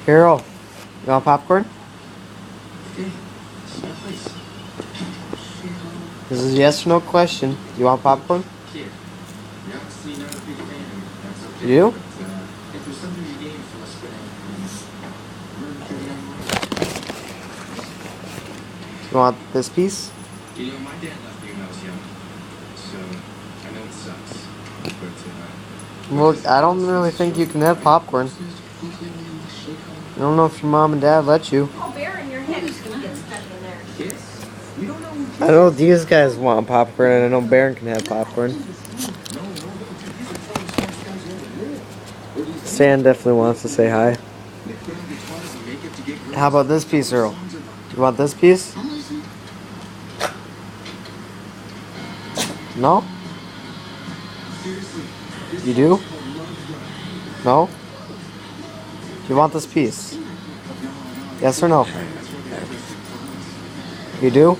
Carol, you want popcorn? This is a yes or no question. You want popcorn? You do? You want this piece? You know, my dad left me when I was young, so I know it sucks. But, Well, I don't really think you can have popcorn. I don't know if your mom and dad let you. Oh, Baron, your head is going to get stuck in there. kids, we don't know. I know these guys want popcorn, and I know Baron can have popcorn. Stan definitely wants to say hi. How about this piece, Earl? You want this piece? No? You do? No? Do you want this piece? Yes or no? You do?